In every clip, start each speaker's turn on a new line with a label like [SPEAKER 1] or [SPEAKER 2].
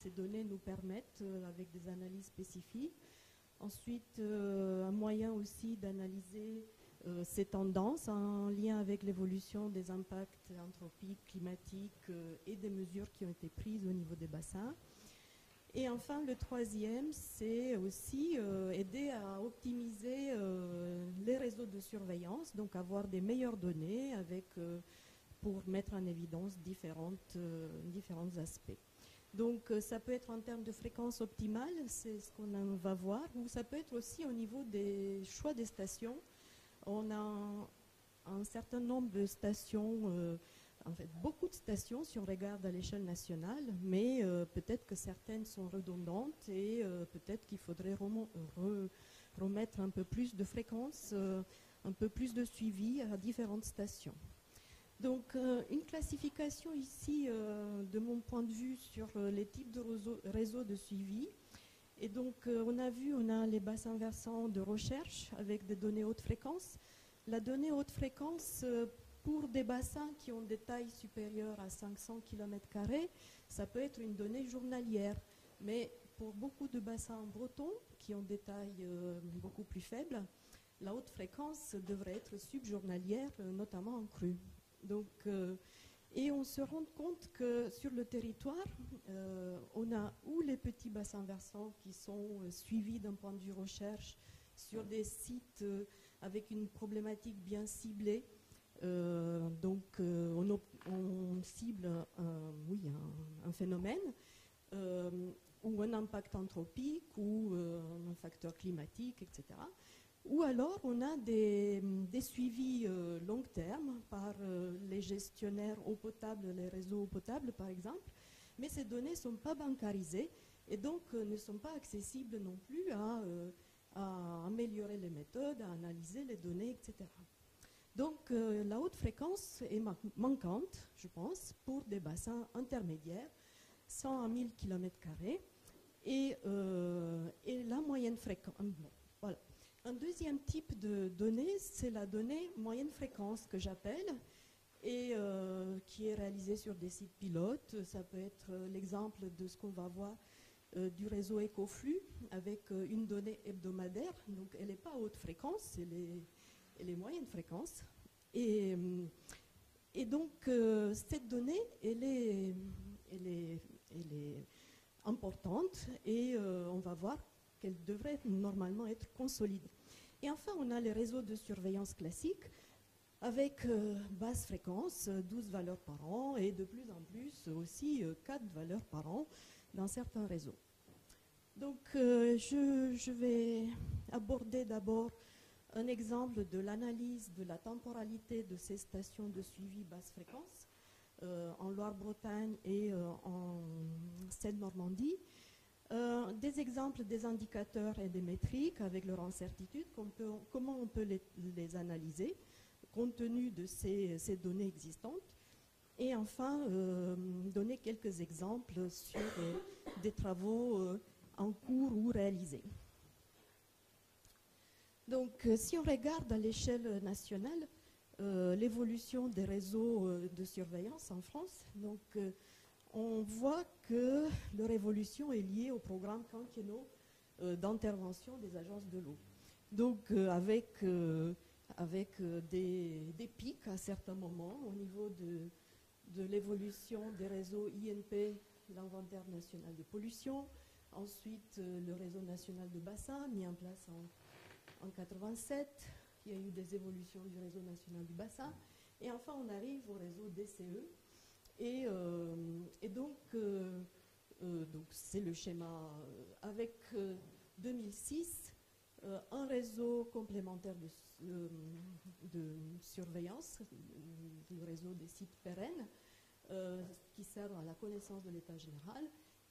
[SPEAKER 1] Ces données nous permettent, avec des analyses spécifiques, ensuite un moyen aussi d'analyser ces tendances en lien avec l'évolution des impacts anthropiques, climatiques et des mesures qui ont été prises au niveau des bassins. Et enfin, le troisième, c'est aussi aider à optimiser les réseaux de surveillance, donc avoir des meilleures données pour mettre en évidence différents aspects. Donc ça peut être en termes de fréquence optimale, c'est ce qu'on va voir, ou ça peut être aussi au niveau des choix des stations. On a un certain nombre de stations, en fait beaucoup de stations si on regarde à l'échelle nationale, mais peut-être que certaines sont redondantes et peut-être qu'il faudrait remettre un peu plus de fréquence, un peu plus de suivi à différentes stations. Donc une classification ici de mon point de vue sur les types de réseaux de suivi. Et donc on a les bassins versants de recherche avec des données haute fréquence. La donnée haute fréquence pour des bassins qui ont des tailles supérieures à 500 km², ça peut être une donnée journalière. Mais pour beaucoup de bassins bretons qui ont des tailles beaucoup plus faibles, la haute fréquence devrait être subjournalière, notamment en crue. Donc, et on se rend compte que sur le territoire, on a ou les petits bassins versants qui sont suivis d'un point de vue recherche sur des sites avec une problématique bien ciblée. Donc on cible un phénomène ou un impact anthropique ou un facteur climatique, etc. Ou alors, on a des suivis long terme par les gestionnaires eau potable, les réseaux eau potable, par exemple, mais ces données ne sont pas bancarisées et donc ne sont pas accessibles non plus à améliorer les méthodes, à analyser les données, etc. Donc, la haute fréquence est manquante, je pense, pour des bassins intermédiaires, 100 à 1000 km², et la moyenne fréquence. Voilà. Un deuxième type de données, c'est la donnée moyenne fréquence que j'appelle et qui est réalisée sur des sites pilotes. Ça peut être l'exemple de ce qu'on va voir du réseau Ecoflux avec une donnée hebdomadaire. Donc elle n'est pas haute fréquence, elle est moyenne fréquence. Et donc cette donnée, elle est importante et on va voir qu'elle devrait normalement être consolidée. Et enfin, on a les réseaux de surveillance classiques avec basse fréquence, 12 valeurs par an et de plus en plus aussi 4 valeurs par an dans certains réseaux. Donc, je vais aborder d'abord un exemple de l'analyse de la temporalité de ces stations de suivi basse fréquence en Loire-Bretagne et en Seine-Normandie. Des exemples des indicateurs et des métriques avec leur incertitude, comment on peut les analyser compte tenu de ces données existantes. Et enfin, donner quelques exemples sur des travaux en cours ou réalisés. Donc, si on regarde à l'échelle nationale l'évolution des réseaux de surveillance en France, donc, on voit que leur évolution est liée aux programmes quinquennaux d'intervention des agences de l'eau. Donc avec des pics à certains moments au niveau de l'évolution des réseaux INP, l'inventaire national de pollution, ensuite le réseau national de bassin mis en place en 87, il y a eu des évolutions du réseau national du bassin, et enfin on arrive au réseau DCE. Et donc c'est le schéma avec 2006, un réseau complémentaire de surveillance, du réseau des sites pérennes, qui sert à la connaissance de l'état général,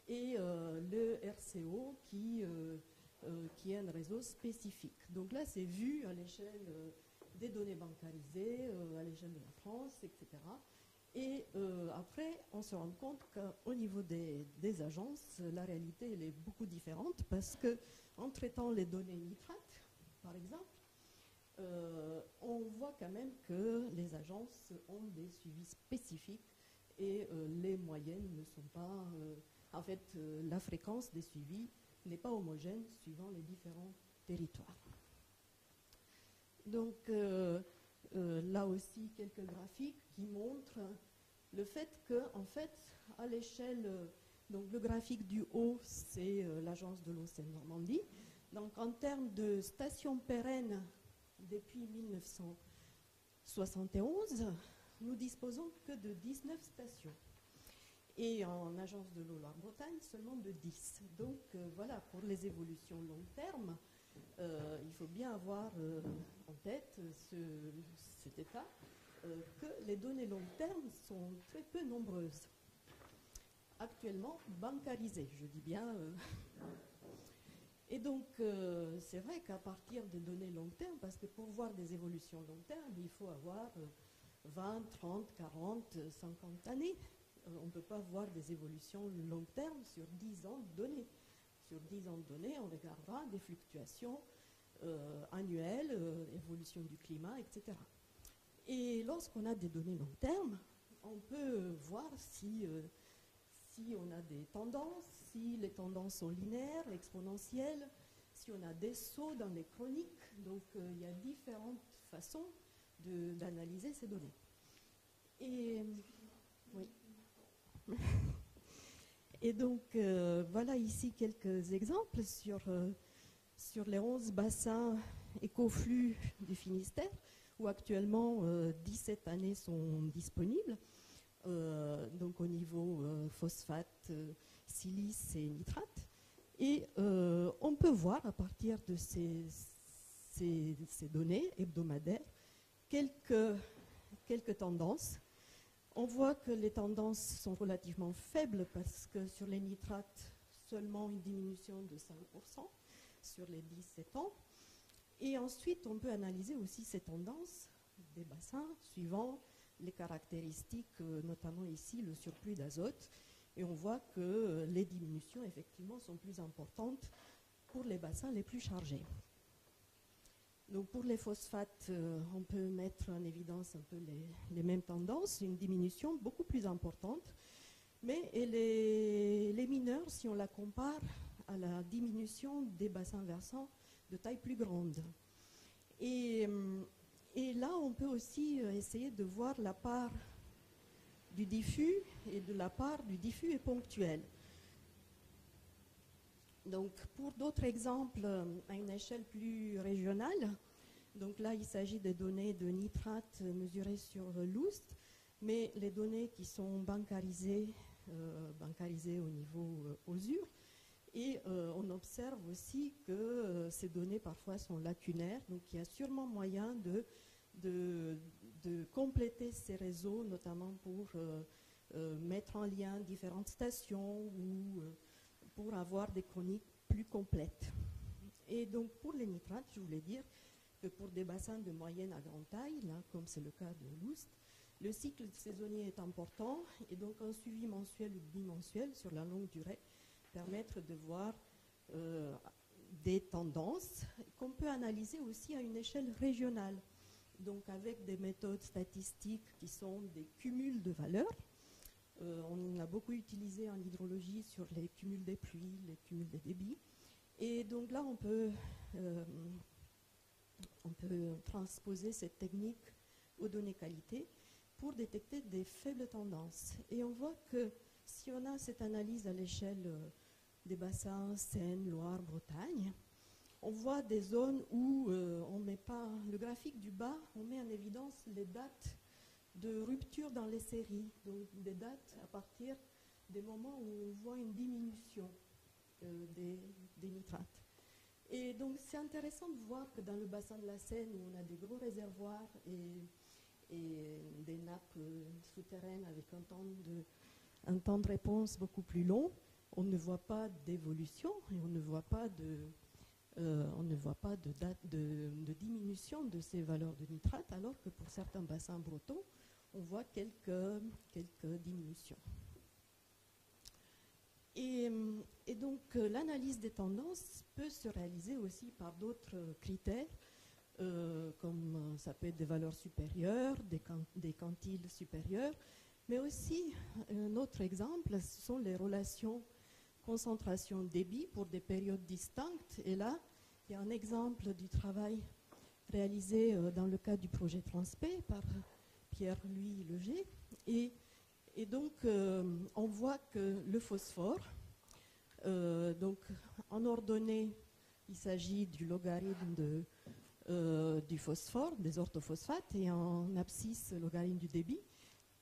[SPEAKER 1] et le RCO qui est un réseau spécifique. Donc là, c'est vu à l'échelle des données bancarisées, à l'échelle de la France, etc. Et après, on se rend compte qu'au niveau des agences, la réalité elle est beaucoup différente parce qu'en traitant les données nitrates, par exemple, on voit quand même que les agences ont des suivis spécifiques et les moyennes ne sont pas En fait, la fréquence des suivis n'est pas homogène suivant les différents territoires. Donc, là aussi, quelques graphiques qui montrent le fait que, en fait, à l'échelle, donc le graphique du haut, c'est l'agence de l'eau Seine-Normandie. Donc, en termes de stations pérennes, depuis 1971, nous disposons que de 19 stations. Et en agence de l'eau Loire-Bretagne, seulement de 10. Donc, voilà, pour les évolutions long terme, il faut bien avoir en tête cet état, que les données long terme sont très peu nombreuses. Actuellement bancarisées, je dis bien. Et donc, c'est vrai qu'à partir des données long terme, parce que pour voir des évolutions long terme, il faut avoir 20, 30, 40, 50 années. On ne peut pas voir des évolutions long terme sur 10 ans de données. Sur 10 ans de données, on regardera des fluctuations annuelles, évolution du climat, etc. Et lorsqu'on a des données long terme, on peut voir si on a des tendances, si les tendances sont linéaires, exponentielles, si on a des sauts dans les chroniques. Donc, il y a différentes façons d'analyser ces données. Et, oui. Et donc, voilà ici quelques exemples sur les 11 bassins écoflux du Finistère, où actuellement 17 années sont disponibles, donc au niveau phosphate, silice et nitrate. Et on peut voir à partir de ces données hebdomadaires quelques tendances. On voit que les tendances sont relativement faibles parce que sur les nitrates, seulement une diminution de 5% sur les 17 ans. Et ensuite, on peut analyser aussi ces tendances des bassins suivant les caractéristiques, notamment ici le surplus d'azote. Et on voit que les diminutions, effectivement, sont plus importantes pour les bassins les plus chargés. Donc pour les phosphates, on peut mettre en évidence un peu les mêmes tendances, une diminution beaucoup plus importante. Mais les mineurs, si on la compare à la diminution des bassins versants de taille plus grande. Et là, on peut aussi essayer de voir la part du diffus et de la part du diffus et ponctuel. Donc, pour d'autres exemples à une échelle plus régionale, donc là, il s'agit des données de nitrate mesurées sur l'Oust, mais les données qui sont bancarisées au niveau OSUR. Et on observe aussi que ces données parfois sont lacunaires, donc il y a sûrement moyen de compléter ces réseaux, notamment pour mettre en lien différentes stations ou pour avoir des chroniques plus complètes. Et donc pour les nitrates, je voulais dire que pour des bassins de moyenne à grande taille, là, comme c'est le cas de l'Oust, le cycle saisonnier est important et donc un suivi mensuel ou bimensuel sur la longue durée permettre de voir des tendances qu'on peut analyser aussi à une échelle régionale, donc avec des méthodes statistiques qui sont des cumuls de valeurs. On a beaucoup utilisé en hydrologie sur les cumuls des pluies, les cumuls des débits. Et donc là, on peut transposer cette technique aux données qualité pour détecter des faibles tendances. Et on voit que si on a cette analyse à l'échelle des bassins Seine, Loire, Bretagne, on voit des zones où on met pas, le graphique du bas, on met en évidence les dates de rupture dans les séries, donc des dates à partir des moments où on voit une diminution des nitrates. Et donc c'est intéressant de voir que dans le bassin de la Seine, où on a des gros réservoirs et des nappes souterraines avec un temps de réponse beaucoup plus long, on ne voit pas d'évolution et on ne voit pas de diminution de ces valeurs de nitrate, alors que pour certains bassins bretons, on voit quelques diminutions. Et donc l'analyse des tendances peut se réaliser aussi par d'autres critères, comme ça peut être des valeurs supérieures, des quantiles supérieurs, mais aussi un autre exemple, ce sont les relations concentration débit pour des périodes distinctes. Et là, il y a un exemple du travail réalisé dans le cadre du projet Transpé par Pierre-Louis Leger. Et donc, on voit que le phosphore, donc en ordonnée, il s'agit du logarithme du phosphore, des orthophosphates, et en abscisse, le logarithme du débit,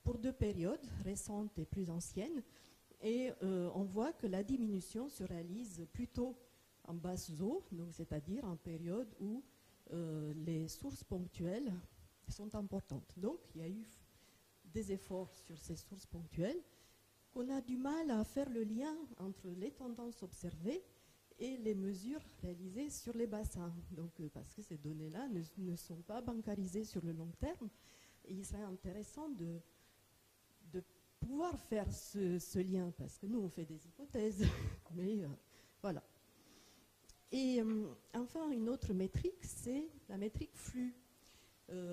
[SPEAKER 1] pour deux périodes, récentes et plus anciennes. Et on voit que la diminution se réalise plutôt en basse eau, c'est-à-dire en période où les sources ponctuelles sont importantes. Donc, il y a eu des efforts sur ces sources ponctuelles, qu'on a du mal à faire le lien entre les tendances observées et les mesures réalisées sur les bassins. Donc, parce que ces données-là ne sont pas bancarisées sur le long terme, et il serait intéressant de pouvoir faire ce lien, parce que nous, on fait des hypothèses, mais voilà. Et enfin, une autre métrique, c'est la métrique flux.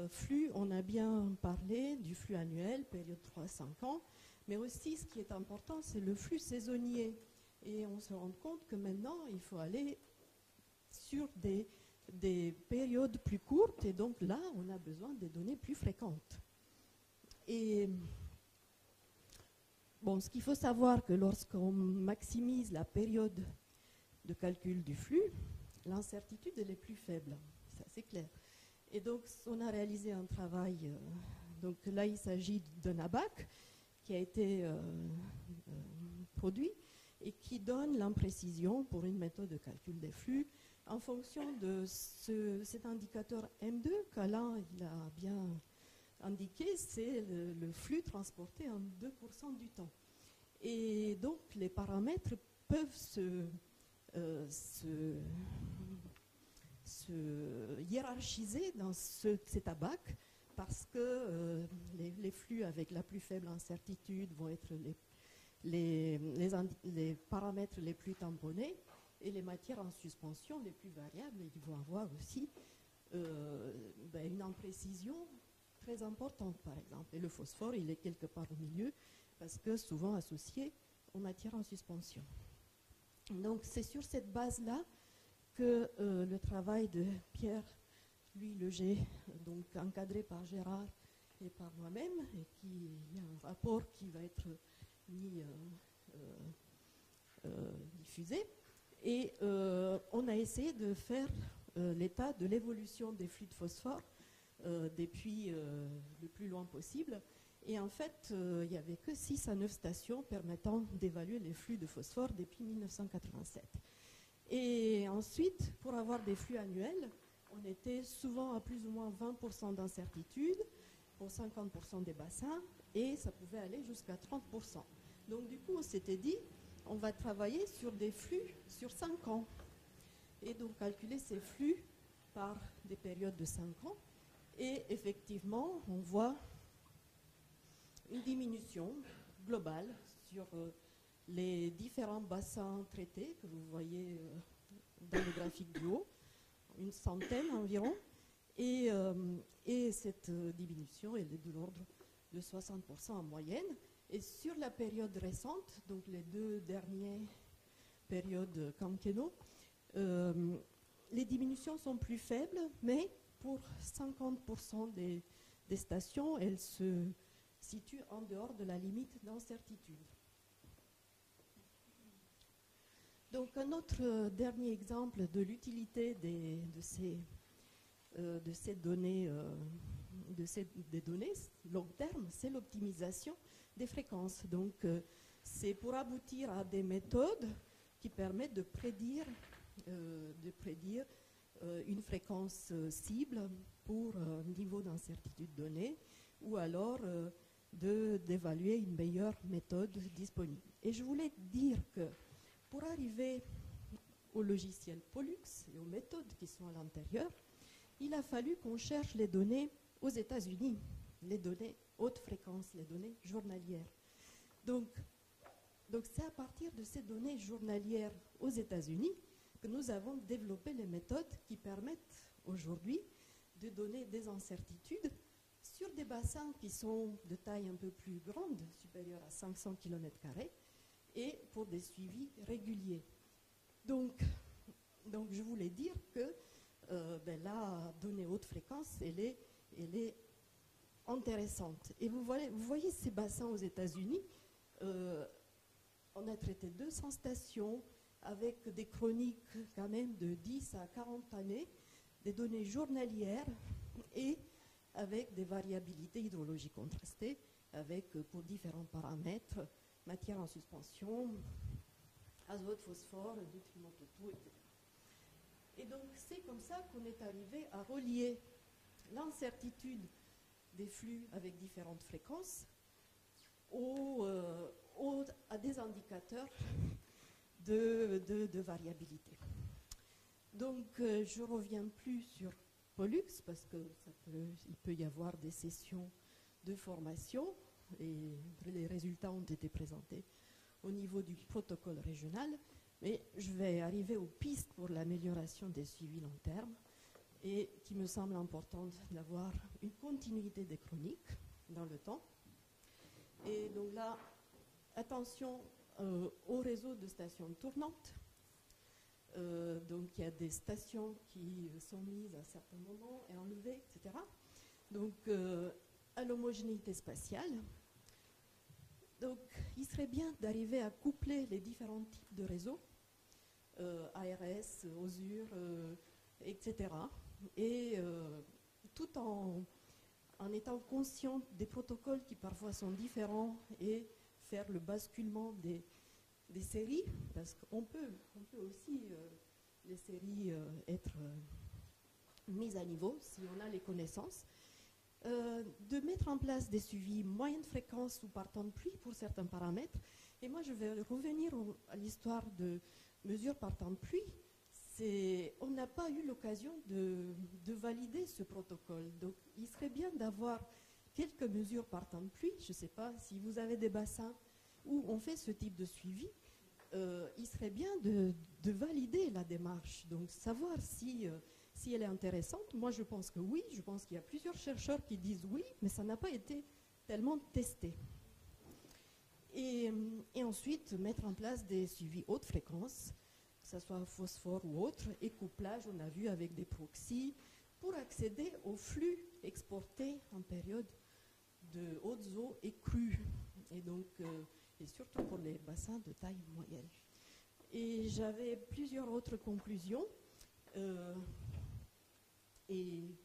[SPEAKER 1] Flux, on a bien parlé du flux annuel, période 3-5 ans, mais aussi ce qui est important, c'est le flux saisonnier. Et on se rend compte que maintenant, il faut aller sur des périodes plus courtes, et donc là, on a besoin des données plus fréquentes. Et bon, ce qu'il faut savoir, que lorsqu'on maximise la période de calcul du flux, l'incertitude elle est plus faible, ça c'est clair. Et donc on a réalisé un travail, donc là il s'agit d'un ABAC qui a été produit et qui donne l'imprécision pour une méthode de calcul des flux en fonction de cet indicateur M2 qu'Alain il a bien indiqué, c'est le flux transporté en 2% du temps. Et donc les paramètres peuvent se hiérarchiser dans cet ABAC parce que les flux avec la plus faible incertitude vont être les paramètres les plus tamponnés, et les matières en suspension les plus variables, ils vont avoir aussi une imprécision très importante, par exemple. Et le phosphore, il est quelque part au milieu, parce que souvent associé aux matières en suspension. Donc c'est sur cette base-là que le travail de Pierre-Louis Leger, donc encadré par Gérard et par moi-même, et il y a un rapport qui va être diffusé, et on a essayé de faire l'état de l'évolution des flux de phosphore depuis le plus loin possible. Et en fait, il n'y avait que 6 à 9 stations permettant d'évaluer les flux de phosphore depuis 1987. Et ensuite, pour avoir des flux annuels, on était souvent à plus ou moins 20% d'incertitude pour 50% des bassins, et ça pouvait aller jusqu'à 30%. Donc du coup, on s'était dit, on va travailler sur des flux sur 5 ans. Et donc calculer ces flux par des périodes de 5 ans. Et effectivement, on voit une diminution globale sur les différents bassins traités que vous voyez dans le graphique du haut, une centaine environ, et cette diminution elle est de l'ordre de 60% en moyenne. Et sur la période récente, donc les 2 dernières périodes quinquennaux, les diminutions sont plus faibles, mais pour 50% des stations, elles se situent en dehors de la limite d'incertitude. Donc un autre dernier exemple de l'utilité de ces données, des données long terme, c'est l'optimisation des fréquences. Donc c'est pour aboutir à des méthodes qui permettent de prédire une fréquence cible pour un niveau d'incertitude donné, ou alors d'évaluer une meilleure méthode disponible. Et je voulais dire que pour arriver au logiciel Pollux et aux méthodes qui sont à l'intérieur, il a fallu qu'on cherche les données aux États-Unis, les données haute fréquence, les données journalières. Donc c'est à partir de ces données journalières aux États-Unis que nous avons développé les méthodes qui permettent aujourd'hui de donner des incertitudes sur des bassins qui sont de taille un peu plus grande, supérieure à 500 km², et pour des suivis réguliers. Donc je voulais dire que la donnée haute fréquence, elle est intéressante. Et vous voyez ces bassins aux États-Unis, on a traité 200 stations avec des chroniques quand même de 10 à 40 années, des données journalières et avec des variabilités hydrologiques contrastées, avec pour différents paramètres, matière en suspension, azote, phosphore, nutriments totaux, etc. Et donc c'est comme ça qu'on est arrivé à relier l'incertitude des flux avec différentes fréquences à des indicateurs de variabilité. Donc je ne reviens plus sur Pollux parce qu'il peut y avoir des sessions de formation et les résultats ont été présentés au niveau du protocole régional, mais je vais arriver aux pistes pour l'amélioration des suivis long terme et qui me semble importante d'avoir une continuité des chroniques dans le temps. Et donc là, attention au réseau de stations tournantes. Donc il y a des stations qui sont mises à certains moments et enlevées, etc. Donc à l'homogénéité spatiale. Donc il serait bien d'arriver à coupler les différents types de réseaux, ARS, OSUR, etc. Et tout en étant conscient des protocoles qui parfois sont différents et faire le basculement des séries, parce qu'on peut aussi les séries être mises à niveau si on a les connaissances, de mettre en place des suivis moyenne fréquence ou par temps de pluie pour certains paramètres. Et moi je vais revenir à l'histoire de mesures par temps de pluie. On n'a pas eu l'occasion de valider ce protocole. Donc il serait bien d'avoir quelques mesures par temps de pluie. Je ne sais pas si vous avez des bassins où on fait ce type de suivi. Il serait bien de valider la démarche, donc savoir si elle est intéressante. Moi, je pense que oui. Je pense qu'il y a plusieurs chercheurs qui disent oui, mais ça n'a pas été tellement testé. Et ensuite, mettre en place des suivis haute fréquence, que ce soit phosphore ou autre, et couplage, on a vu avec des proxys, pour accéder aux flux exportés en période de hautes eaux et crues. Et donc, et surtout pour les bassins de taille moyenne. Et j'avais plusieurs autres conclusions. Et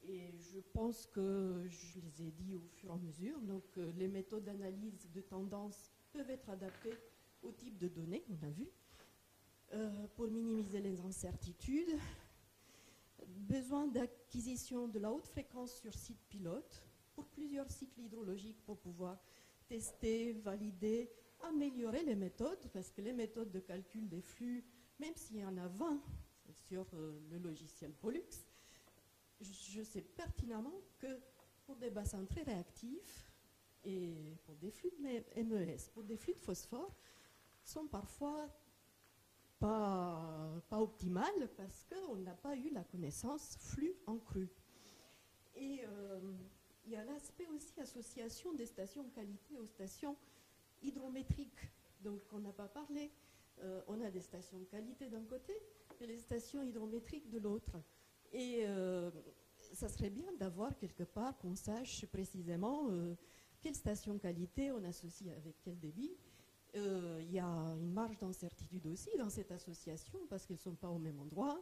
[SPEAKER 1] je pense que je les ai dit au fur et à mesure. Donc, les méthodes d'analyse de tendance peuvent être adaptées au type de données, on a vu, pour minimiser les incertitudes. Besoin d'acquisition de la haute fréquence sur site pilote pour plusieurs cycles hydrologiques pour pouvoir tester, valider, améliorer les méthodes, parce que les méthodes de calcul des flux, même s'il y en a 20 sur le logiciel Pollux, je sais pertinemment que pour des bassins très réactifs et pour des flux de MES, pour des flux de phosphore, sont parfois pas optimales parce qu'on n'a pas eu la connaissance flux en cru. Et il y a l'aspect aussi association des stations qualité aux stations hydrométriques. Donc on n'a pas parlé. On a des stations de qualité d'un côté et les stations hydrométriques de l'autre. Et ça serait bien d'avoir quelque part qu'on sache précisément quelle station qualité on associe avec quel débit. Il y a une marge d'incertitude aussi dans cette association parce qu'elles ne sont pas au même endroit,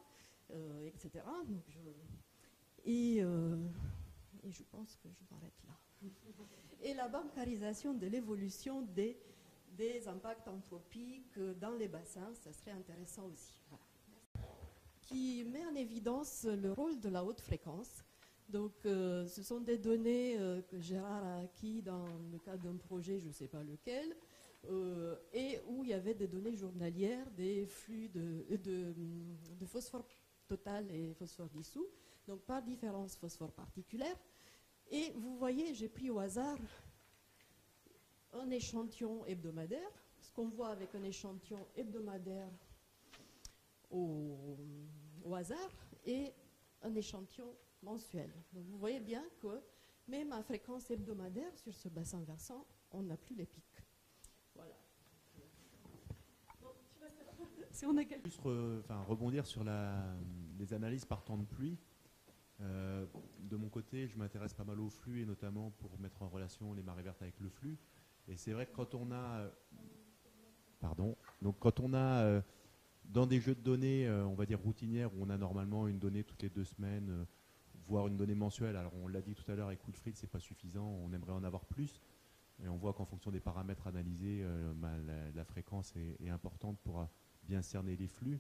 [SPEAKER 1] etc. Donc et je pense que je m'arrête là. Et la bancarisation de l'évolution des impacts anthropiques dans les bassins, ça serait intéressant aussi. Voilà. Qui met en évidence le rôle de la haute fréquence. Donc, ce sont des données que Gérard a acquis dans le cadre d'un projet, je ne sais pas lequel, et où il y avait des données journalières, des flux de phosphore total et phosphore dissous, donc par différence phosphore particulière. Et vous voyez, j'ai pris au hasard un échantillon hebdomadaire, ce qu'on voit avec un échantillon hebdomadaire au hasard, et un échantillon mensuel. Donc vous voyez bien que même à fréquence hebdomadaire, sur ce bassin versant, on n'a plus les pics. Voilà. si on a quelque...
[SPEAKER 2] Juste rebondir sur les analyses par temps de pluie. De mon côté, je m'intéresse pas mal au flux et notamment pour mettre en relation les marées vertes avec le flux. Et c'est vrai que quand on a, dans des jeux de données, on va dire routinières, où on a normalement une donnée toutes les 2 semaines, voire une donnée mensuelle. Alors on l'a dit tout à l'heure, avec Wilfried, c'est pas suffisant, on aimerait en avoir plus. Et on voit qu'en fonction des paramètres analysés, la fréquence est importante pour bien cerner les flux.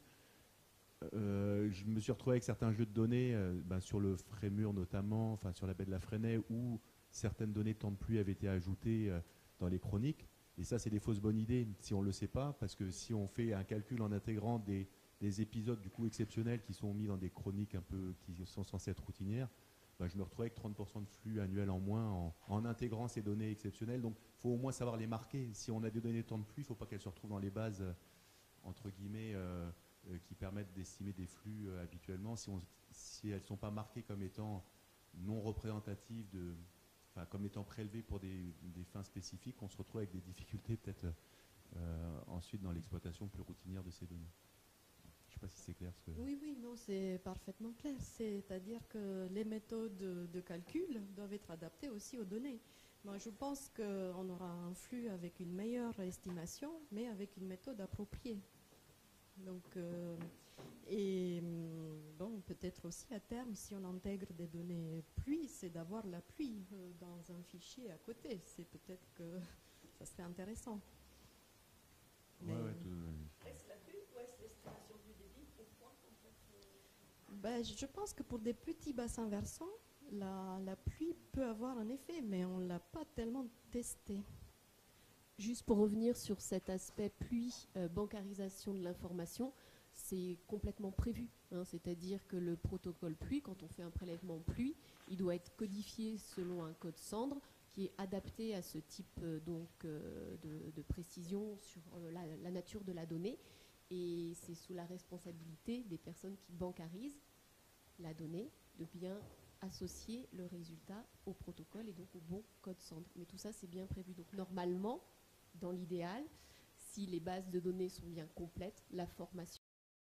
[SPEAKER 2] Je me suis retrouvé avec certains jeux de données, sur le Frémur notamment, enfin sur la baie de la Fresnay, où certaines données de temps de pluie avaient été ajoutées dans les chroniques. Et ça, c'est des fausses bonnes idées si on ne le sait pas, parce que si on fait un calcul en intégrant des épisodes du coup exceptionnels qui sont mis dans des chroniques un peu qui sont censées être routinières, je me retrouvais avec 30% de flux annuel en moins en intégrant ces données exceptionnelles. Donc il faut au moins savoir les marquer. Si on a des données de temps de pluie, il ne faut pas qu'elles se retrouvent dans les bases, entre guillemets, qui permettent d'estimer des flux habituellement. Si elles ne sont pas marquées comme étant non représentatives, comme étant prélevées pour des fins spécifiques, on se retrouve avec des difficultés peut-être ensuite dans l'exploitation plus routinière de ces données. Je ne sais pas si c'est clair.
[SPEAKER 1] Oui, non, c'est parfaitement clair. C'est-à-dire que les méthodes de calcul doivent être adaptées aussi aux données. Moi, je pense qu'on aura un flux avec une meilleure estimation, mais avec une méthode appropriée. Donc, peut-être aussi à terme, si on intègre des données pluie, c'est d'avoir la pluie dans un fichier à côté. C'est peut-être que ça serait intéressant.
[SPEAKER 3] Est-ce la pluie ou est-ce l'estimation du débit au point en fait
[SPEAKER 1] Je pense que pour des petits bassins versants, la pluie peut avoir un effet, mais on ne l'a pas tellement testé.
[SPEAKER 4] Juste pour revenir sur cet aspect pluie, bancarisation de l'information, c'est complètement prévu. C'est-à-dire que le protocole pluie, quand on fait un prélèvement pluie, il doit être codifié selon un code Sandre qui est adapté à ce type de précision sur la nature de la donnée. Et c'est sous la responsabilité des personnes qui bancarisent la donnée de bien associer le résultat au protocole et donc au bon code Sandre. Mais tout ça, c'est bien prévu. Donc normalement, dans l'idéal, si les bases de données sont bien complètes, la formation